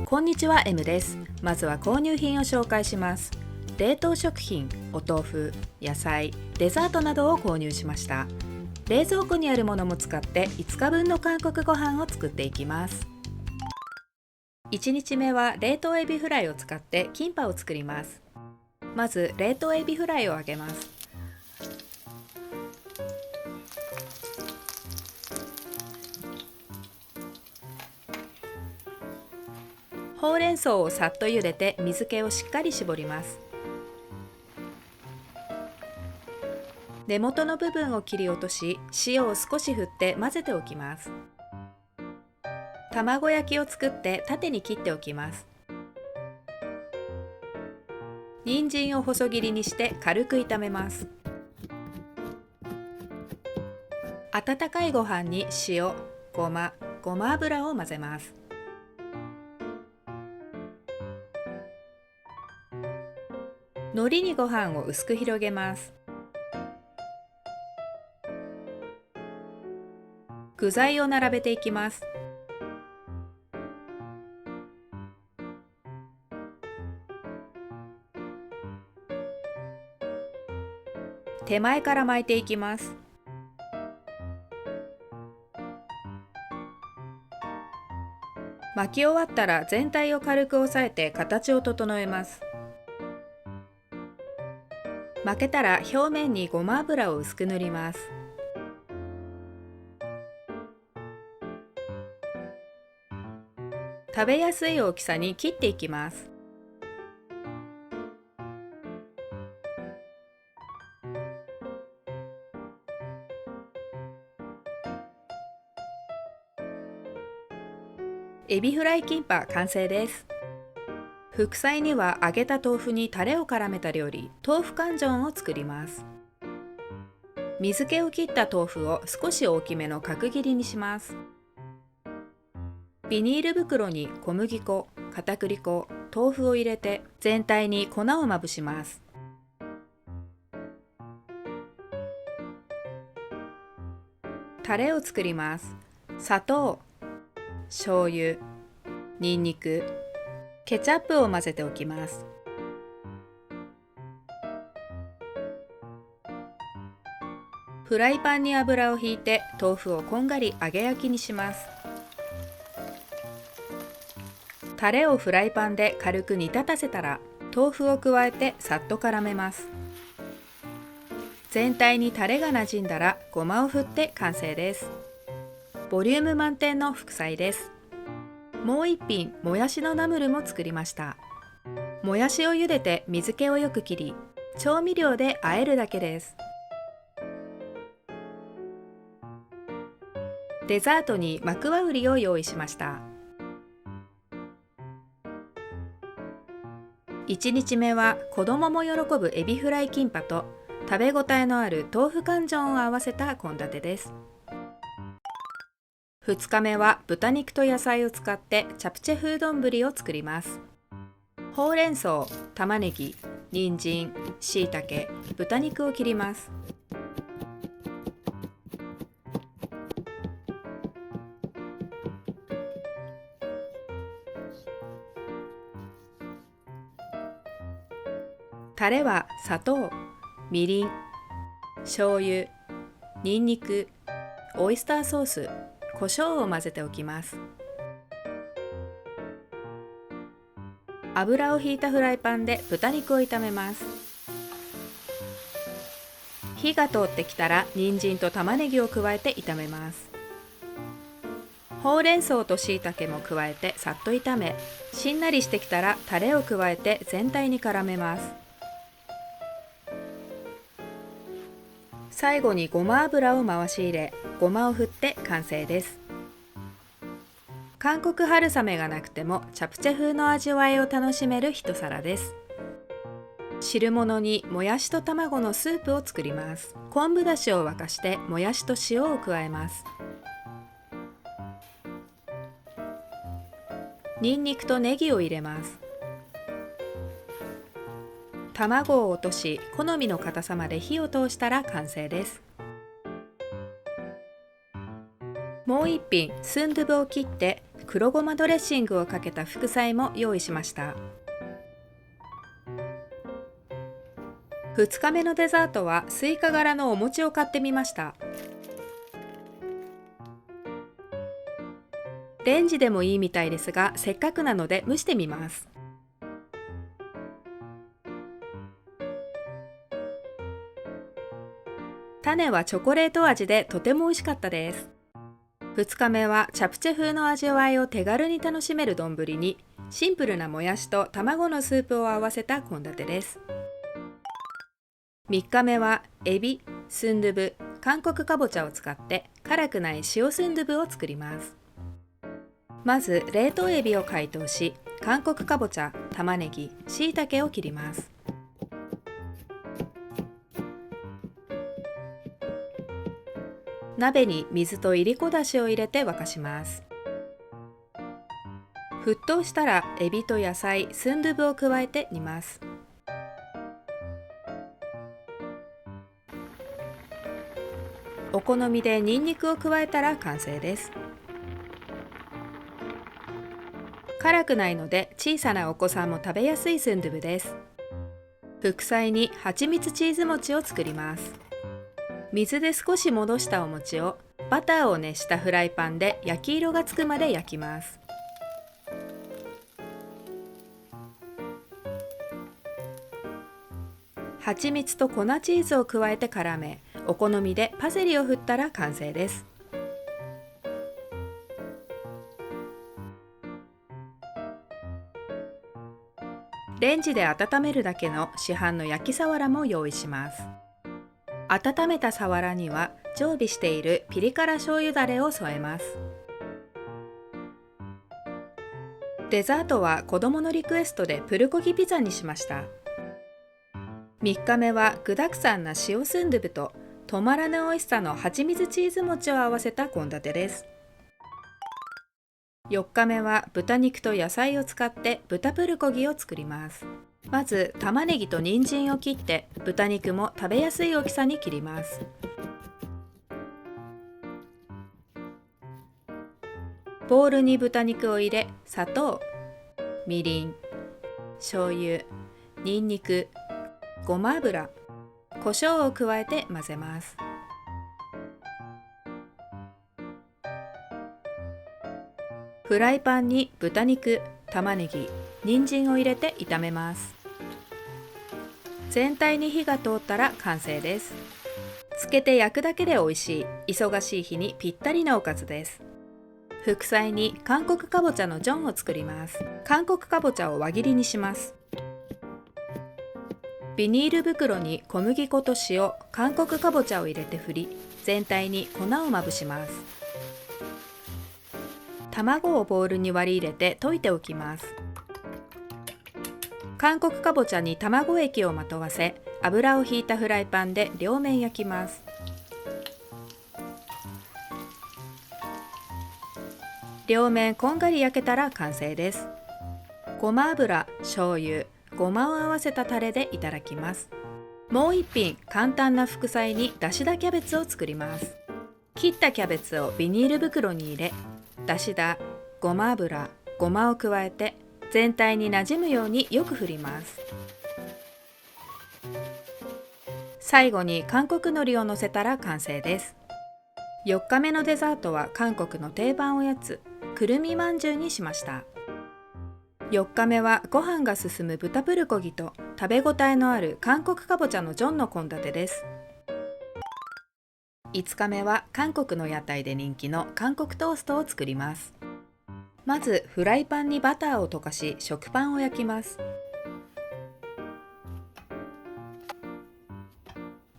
こんにちは、M です。まずは購入品を紹介します。冷凍食品、お豆腐、野菜、デザートなどを購入しました。冷蔵庫にあるものも使って5日分の韓国ご飯を作っていきます。1日目は冷凍エビフライを使ってキンパを作ります。まず冷凍エビフライを揚げます。ほうれん草をさっと茹でて水気をしっかり絞ります。根元の部分を切り落とし、塩を少し振って混ぜておきます。卵焼きを作って縦に切っておきます。人参を細切りにして軽く炒めます。温かいご飯に塩、ごま油を混ぜます。海苔にご飯を薄く広げます。具材を並べていきます。手前から巻いていきます。巻き終わったら全体を軽く押さえて形を整えます。巻けたら表面にごま油を薄く塗ります。食べやすい大きさに切っていきます。エビフライキンパ完成です。副菜には揚げた豆腐にタレを絡めた料理、豆腐カンジョンを作ります。水気を切った豆腐を少し大きめの角切りにします。ビニール袋に小麦粉、片栗粉、豆腐を入れて全体に粉をまぶします。タレを作ります。砂糖、醤油、にんにく、ケチャップを混ぜておきます。フライパンに油をひいて豆腐をこんがり揚げ焼きにします。タレをフライパンで軽く煮立たせたら豆腐を加えてさっと絡めます。全体にタレが馴染んだらごまを振って完成です。ボリューム満点の副菜です。もう一品、もやしのナムルも作りました。もやしを茹でて水気をよく切り、調味料で和えるだけです。デザートにマクワウリを用意しました。1日目は子供も喜ぶエビフライキンパと食べ応えのある豆腐カンジョンを合わせた献立です。2日目は豚肉と野菜を使ってチャプチェ風丼を作ります。ほうれん草、玉ねぎ、人参、しいたけ、豚肉を切ります。タレは砂糖、みりん、醤油、にんにく、オイスターソース、胡椒を混ぜておきます。油をひいたフライパンで豚肉を炒めます。火が通ってきたら人参と玉ねぎを加えて炒めます。ほうれん草としいたけも加えてさっと炒め、しんなりしてきたらタレを加えて全体に絡めます。最後にごま油を回し入れ、ごまを振って完成です。韓国春雨がなくてもチャプチェ風の味わいを楽しめる一皿です。汁物にもやしと卵のスープを作ります。昆布だしを沸かしてもやしと塩を加えます。にんにくとネギを入れます。卵を落とし、好みの硬さまで火を通したら完成です。もう一品、スンドゥブを切って黒ごまドレッシングをかけた副菜も用意しました。2日目のデザートはスイカ柄のお餅を買ってみました。レンジでもいいみたいですが、せっかくなので蒸してみます。種はチョコレート味でとても美味しかったです。2日目はチャプチェ風の味わいを手軽に楽しめる丼に、シンプルなもやしと卵のスープを合わせた献立です。3日目はエビ、スンドゥブ、韓国かぼちゃを使って辛くない塩スンドゥブを作ります。まず冷凍エビを解凍し、韓国かぼちゃ、玉ねぎ、しいたけを切ります。鍋に水といりこだしを入れて沸かします。沸騰したらエビと野菜、スンドゥブを加えて煮ます。お好みでニンニクを加えたら完成です。辛くないので小さなお子さんも食べやすいスンドゥブです。副菜に蜂蜜チーズ餅を作ります。水で少し戻したお餅をバターを熱したフライパンで焼き色がつくまで焼きます。蜂蜜と粉チーズを加えて絡め、お好みでパセリを振ったら完成です。レンジで温めるだけの市販の焼きさわらも用意します。温めたさわらには常備しているピリ辛醤油だれを添えます。デザートは子供のリクエストでプルコギピザにしました。3日目は具だくさんな塩スンドゥブと止まらぬ美味しさの蜂蜜チーズ餅を合わせた献立です。4日目は豚肉と野菜を使って豚プルコギを作ります。まず玉ねぎと人参を切って豚肉も食べやすい大きさに切ります。ボウルに豚肉を入れ、砂糖、みりん、醤油、にんにく、ごま油、胡椒を加えて混ぜます。フライパンに豚肉、玉ねぎ、人参を入れて炒めます。全体に火が通ったら完成です。つけて焼くだけで美味しい、忙しい日にぴったりなおかずです。副菜に韓国かぼちゃのジョンを作ります。韓国かぼちゃを輪切りにします。ビニール袋に小麦粉と塩、韓国かぼちゃを入れて振り、全体に粉をまぶします。卵をボウルに割り入れて溶いておきます。韓国かぼちゃに卵液をまとわせ、油をひいたフライパンで両面焼きます。両面こんがり焼けたら完成です。ごま油、醤油、ごまを合わせたタレでいただきます。もう一品簡単な副菜にだしだキャベツを作ります。切ったキャベツをビニール袋に入れ、だしだ、ごま油、ごまを加えて全体になじむようによく振ります。最後に韓国海苔をのせたら完成です。4日目のデザートは韓国の定番おやつ、くるみまんじゅうにしました。4日目はご飯が進む豚プルコギと食べ応えのある韓国かぼちゃのジョンの献立です。5日目は韓国の屋台で人気の韓国トーストを作ります。まずフライパンにバターを溶かし食パンを焼きます。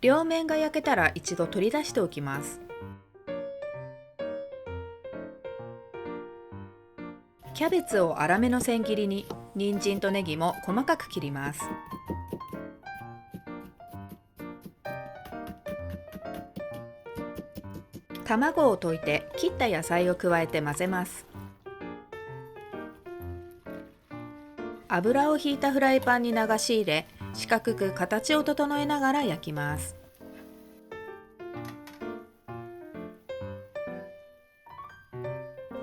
両面が焼けたら一度取り出しておきます。キャベツを粗めの千切りに、人参とネギも細かく切ります。卵を溶いて切った野菜を加えて混ぜます。油をひいたフライパンに流し入れ、四角く形を整えながら焼きます。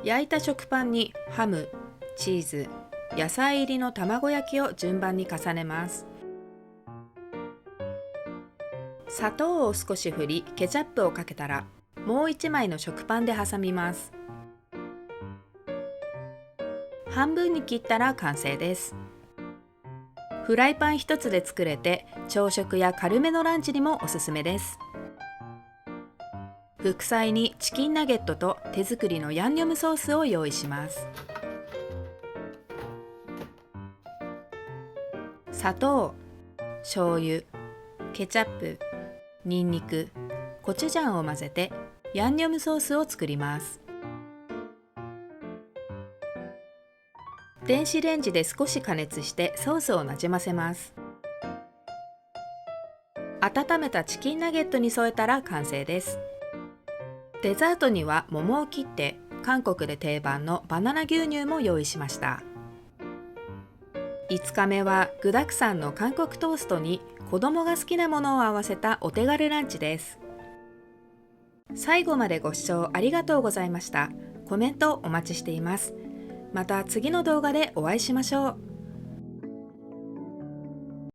焼いた食パンにハム、チーズ、野菜入りの卵焼きを順番に重ねます。砂糖を少し振り、ケチャップをかけたら、もう1枚の食パンで挟みます。半分に切ったら完成です。フライパン一つで作れて、朝食や軽めのランチにもおすすめです。副菜にチキンナゲットと手作りのヤンニョムソースを用意します。砂糖、醤油、ケチャップ、ニンニク、コチュジャンを混ぜてヤンニョムソースを作ります。電子レンジで少し加熱してソースをなじませます。温めたチキンナゲットに添えたら完成です。デザートには桃を切って韓国で定番のバナナ牛乳も用意しました。5日目は具沢山の韓国トーストに子供が好きなものを合わせたお手軽ランチです。最後までご視聴ありがとうございました。コメントお待ちしています。また次の動画でお会いしましょう。